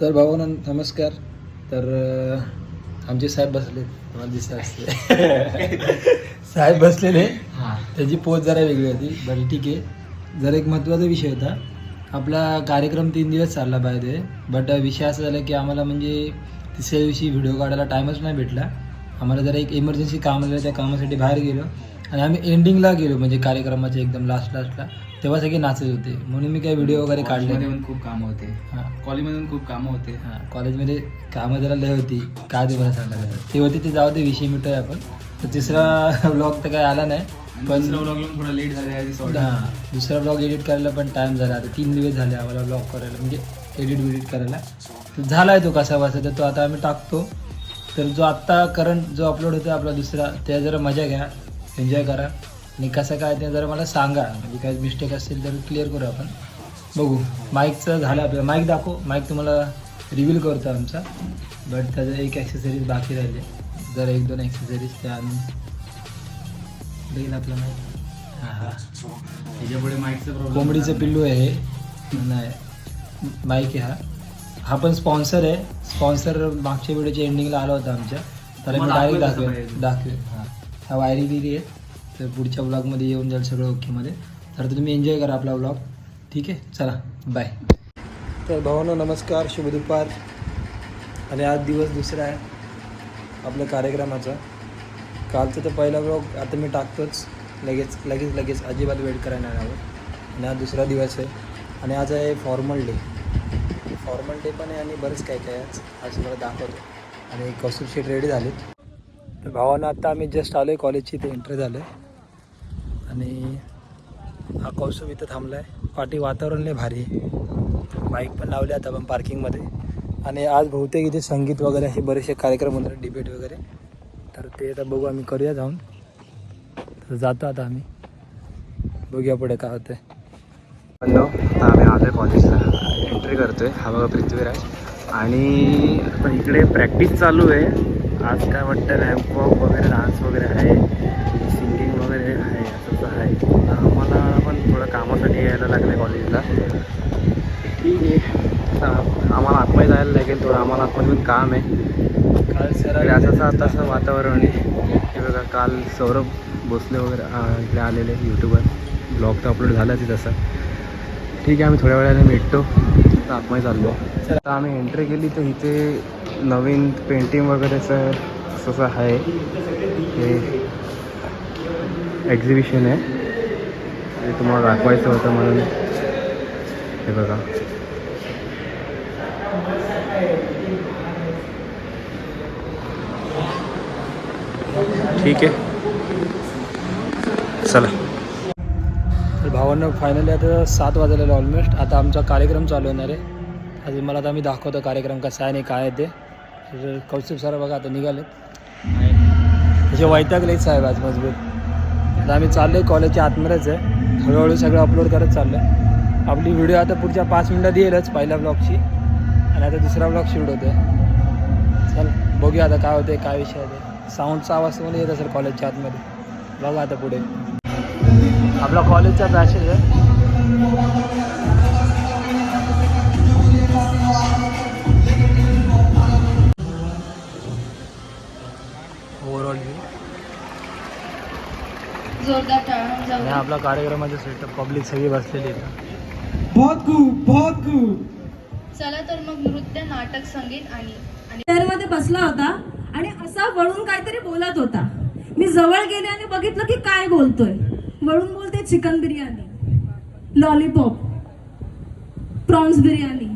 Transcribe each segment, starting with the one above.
तर भावांनो नमस्कार. तर आमचे साहेब बसले, तुम्हाला दिसत असते साहेब बसलेले. त्याची पोच जरा वेगळी होती. बरं ठीक आहे. जर एक महत्त्वाचा विषय होता. आपला कार्यक्रम 3 दिवस चालला पाहिजे, बट विषय असा झाला की आम्हाला म्हणजे तिसऱ्या दिवशी व्हिडिओ काढायला टाईमच नाही भेटला. आम्हाला जरा एक इमर्जन्सी काम आलं, त्या कामासाठी बाहेर गेलो आणि आम्ही एंडिंगला गेलो, म्हणजे कार्यक्रमाच्या एकदम लास्टला तेव्हा सगळे नाचत होते, म्हणून मी काही व्हिडिओ वगैरे काढले. पण खूप कामं होते. हां, कॉलेजमधून खूप कामं होते. हां, कॉलेजमध्ये कामं जरा लय होती. काय ते मला सांगायला ते होती, ते जाऊ दे, विषय मिटूया आपण. तर तिसरा ब्लॉग तर काही आला नाही, पण दुसरा व्लॉग येऊन थोडा लेट झाला. हां, दुसरा ब्लॉग एडिट करायला पण टाईम झाला. आता 3 दिवस झाले आम्हाला ब्लॉग करायला, म्हणजे एडिट करायला. तर झाला आहे तो कसा बसा, तर तो आता आम्ही टाकतो. तर जो आत्ता करंट जो अपलोड होतो आपला दुसरा, त्या जरा मजा घ्या, एन्जॉय करा आणि कसं काय ते जरा मला सांगा. म्हणजे काही मिस्टेक असेल तर क्लिअर करू आपण, बघू. माईकचं झालं आपल्याला. माईक दाखव. माईक तुम्हाला रिव्हील करतो आमचा, बट त्याचं एक ॲक्सेसरीज बाकी राहिले. जर 1-2 ॲक्सेसरीज त्या आणून देईल आपला माईक. हां, त्याच्यापुढे माईकचं प्रॉब्लेम. कोंबडीचं पिल्लू आहे हे. नाही, माईक आहे हा पण स्पॉन्सर आहे. स्पॉन्सर मागच्या व्हिडिओच्या एंडिंगला आला होता आमच्या, तर मी डायरेक्ट दाखवेल. हां, ह्या वायरी बिरी आहेत. तर पुढच्या ब्लॉगमध्ये येऊन जाईल सगळं ओकेमध्ये. तर तुम्ही एन्जॉय करा आपला ब्लॉग. ठीक आहे, चला बाय. तर भावांनो नमस्कार, शुभ दुपार. आणि आज दिवस दुसरा आहे आपल्या कार्यक्रमाचा. कालचा तर पहिला ब्लॉग आता मी टाकतोच लगेच अजिबात वेट करायला नाही हवं. आणि आज दुसरा दिवस आहे आणि आज आहे फॉर्मल डे पण आहे आणि बरंच काय काय आज मला दाखवतो. आणि कौस्तुभ शेट रेडी झालेत. तर भावांना आता आम्ही जस्ट आलो आहे कॉलेजची, ते एंट्री झालं आहे. आणि हा कौस्तुभ इथं थांबला आहे. पाठी वातावरण लय भारी आहे. बाईक पण लावले आता आपण पार्किंगमध्ये. आणि आज बहुतेक इथे संगीत वगैरे हे बरेचसे कार्यक्रम होणार, डिबेट वगैरे. तर ते आता बघू, आम्ही करूया जाऊन. तर जातो आता आम्ही, बघूया पुढे काय होतं आहे. हॅलो, आता आम्ही आलो आहे कॉलेजला, एंट्री करतो आहे. हा बघा पृथ्वीराज. आणि आता इकडे प्रॅक्टिस चालू आहे. आज काय वाटतं, रॅम्प वॉक वगैरे, डान्स वगैरे आहे, सिंगिंग वगैरे आहे, असंच आहे. आम्हाला पण थोडं कामासाठी यायला लागलं आहे कॉलेजला. ठीक आहे, आम्हाला आतमध्ये जायला लागेल थोडं. आम्हाला आतमध्ये पण काम आहे. काल सर असं वातावरण आहे. हे बघा, काल सौरभ भोसले वगैरे इकडे आलेले यूट्यूबर. ब्लॉग तर अपलोड झालाच आहे तसा. ठीक आहे, आम्ही थोड्या वेळाने भेटतो. तर आतमध्ये चाललो. आता आम्ही एंट्री केली तर इथे नवीन पेंटिंग वगैरेचं असं आहे. हे एक्झिबिशन आहे, ते तुम्हाला दाखवायचं होतं म्हणून. हे बघा, ठीक आहे, चला. तर भावांना फायनली आता 7 वाजलेलं ऑलमोस्ट. आता आमचा कार्यक्रम चालू होणार आहे. अजून मला आता आम्ही दाखवतो कार्यक्रम कसा आहे आणि काय आहे ते. तर कौस्तुभ सर बघा आता निघाले. त्याचे वैतागलेच साहेब आज मजबूत. आता आम्ही चाललो आहे कॉलेजच्या आतमध्येच आहे. हळूहळू सगळं अपलोड करत चाललं आहे. आपली व्हिडिओ आता पुढच्या 5 मिनटात येईलच पहिल्या ब्लॉगची, आणि आता दुसरा ब्लॉग शूट होतो आहे. चल बघूया आता काय होते, काय विषय आहे ते. साऊंडचा आवाज तुम्हाला येत असेल कॉलेजच्या आतमध्ये. बघा आता पुढे आपला कॉलेजचा पॅसेज आहे. ओव्हरऑल आणि आपला कार्यक्रमाचा सेटअप, पब्लिक सगळी बसलेली आहे. बहुत खूप. चला तर मग नृत्य, नाटक, संगीत आणि चेअरमध्ये बसला होता आणि असा वळून काहीतरी बोलत होता. मी जवळ गेले आणि बघितलं की काय बोलतोय. वळून बोलते chicken biryani, lollipop, prawns biryani,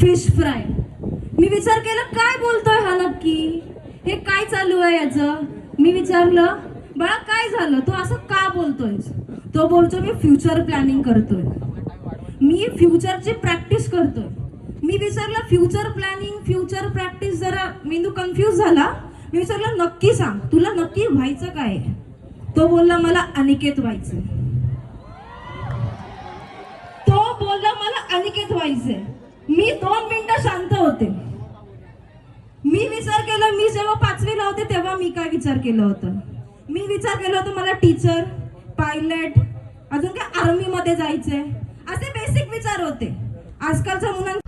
fish fry. मी विचार केला काय बोलतोय हा नक्की, हे काय चालू आहे याचं. मी विचारलं, बाळा काय झालं, तू असं का बोलतोय. तो बोलतो, मी फ्युचर प्लॅनिंग करतोय, मी फ्युचरची प्रॅक्टिस करतोय. मी विचारलं फ्युचर प्लॅनिंग, फ्युचर प्रॅक्टिस, जरा मेंदू कन्फ्यूज झाला. मी विचारलं नक्की सांग, तुला नक्की व्हायचं काय. तो बोलला, मला अनिकेत व्हायचं. तो बोलला मला अनिकेत व्हायचंय. मी 2 मिनिटं शांत होते. मी विचार केला, मी जेव्हा 5वीला होते तेव्हा मी काय विचार केलं होतं. मी विचार केला होता मला टीचर, पायलट, अजून काय आर्मी मध्ये जायचंय, असे बेसिक विचार होते. आजकालच्या मुलांना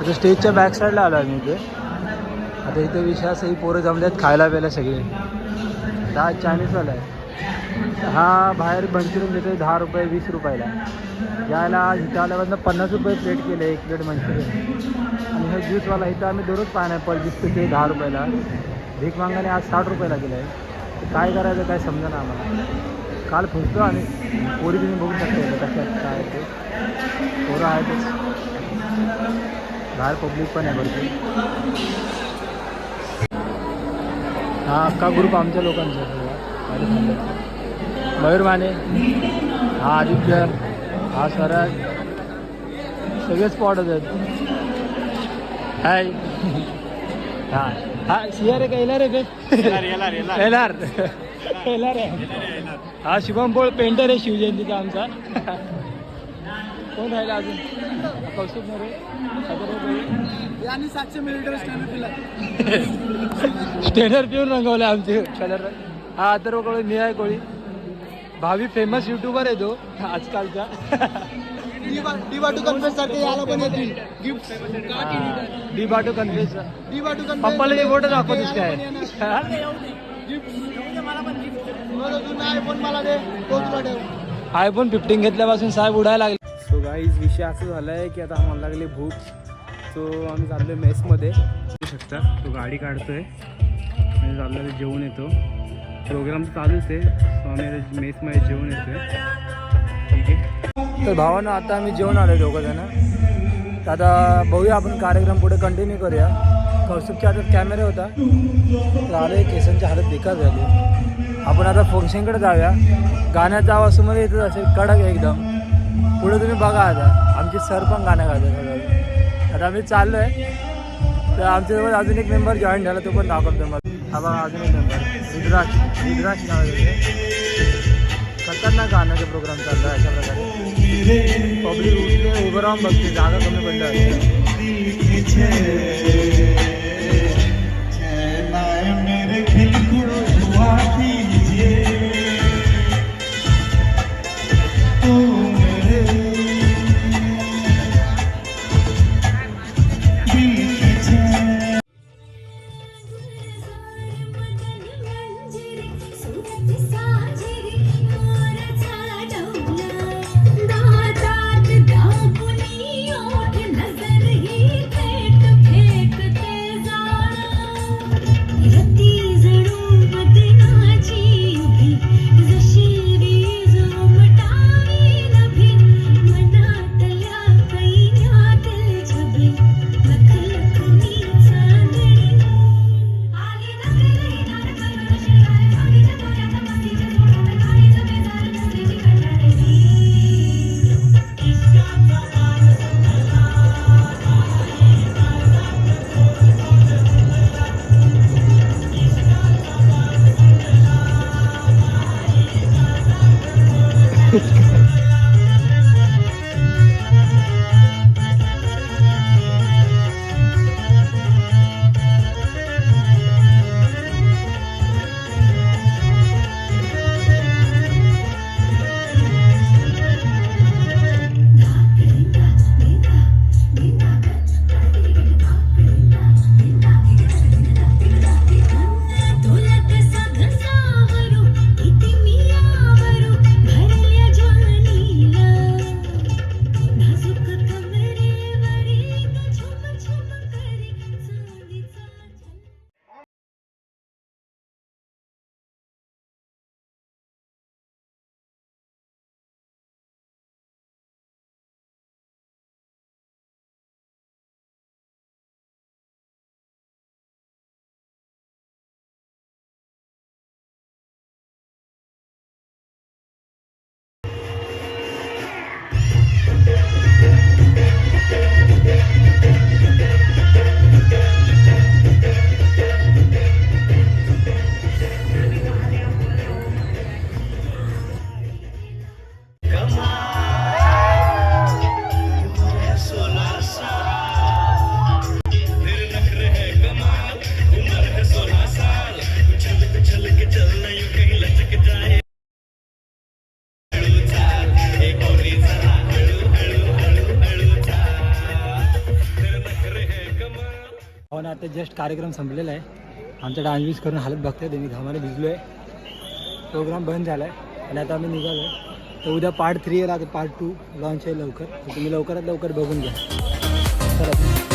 आता स्टेजच्या बॅक साईडला आलो आहे मी इथे. आता इथे विषय असं ही पोरं जमल्यात खायला प्यायला सगळे. हा चायनीजवाला आहे. हा बाहेर मंचुरियन देतो 10 रुपये 20 रुपयाला. यायला इथं आल्यापासून 50 रुपये प्लेट केले, 1 प्लेट मंचुरियन. आणि हे ज्यूसवाला इथं आम्ही दररोज पायनॅपल दिसतो ते 10 रुपयाला. भीक मागाने आज 60 रुपयाला केलं आहे. काय करायचं काय समजा ना आम्हाला. काल फुसतो आणि पोरी तुम्ही बघू शकता इथं कशात काय ते पोरं आहेतच. बाहेर पब्लिक पण आहे भरपूर. हा अख्खा ग्रुप आमच्या लोकांचा आहे सगळा. मयूर माने, हा आदित्य, हा स्वराज, सगळे स्पॉट आहेत. हाय हा हा सियार आहे का येणार आहे ते येणार आहे. हा शुभम बोल पेंटर आहे शिवजयंतीचा आमचा. कोण राहिला अजून? कौशिक मोरे, आणि 700 मिलिटर स्टेनर पिऊन रंगवले आमचे कलर. हा अथर्व कोळी, निहाय कोळी, भावी फेमस युट्यूबर आहे तो आजकालचा. डी बाटू कन्फेस सारखे याला पण येतील गिफ्ट. डी बाटू कन्फेस. पप्पाला एक फोटो दाखवतोस काय? आयफोन 15 घेतल्यापासून साहेब उडायला लागले. सो गाईज विषय असं झाला आहे की आता आम्हाला लागली भूक. सो आम्ही चाललो आहे मेसमध्ये. बघू शकता तो गाडी काढतोय आणि चाललो जेवून येतो. प्रोग्राम चालूच आहे. सो आम्ही मेसमध्ये जेवून येतोय. ठीक आहे. तर भावानं आता आम्ही जेवण आलो दोघं जण. तर आता बघूया आपण कार्यक्रम पुढे कंटिन्यू करूया. कौस्तुभच्या हातात कॅमेरा होता तर आले. केसांची हालत बेकार झाली. आपण आता फंक्शनकडे जाऊया. गाण्याचा आवाज मध्ये येतच असेल कडक आहे एकदम. पुढे तुम्ही बघा आता आमचे सर पण गाणं गातात. आता आम्ही चाललो आहे. तर आमच्यासोबत अजून एक मेंबर जॉईन झाला, तो पण दाखवतो मला. हा बघा अजून एक मेंबर रुद्राक्ष नाव आहे. खतरनाक गाण्याचा प्रोग्राम चालला आहे. अशा प्रकारे पब्लिक उठले उभं राहून बघते, जागा कमी पडल्या. हो ना, आता जस्ट कार्यक्रम संपलेला आहे. आमचा डान्स करून हालत बघतोय तुम्ही, घामाने भिजलो आहे. प्रोग्राम बंद झाला आहे आणि आता आम्ही निघालो आहे. तर उद्या पार्ट 3 येईल, आता पार्ट 2 लॉन्च आहे लवकर. तर तुम्ही लवकरात लवकर बघून घ्या. चला.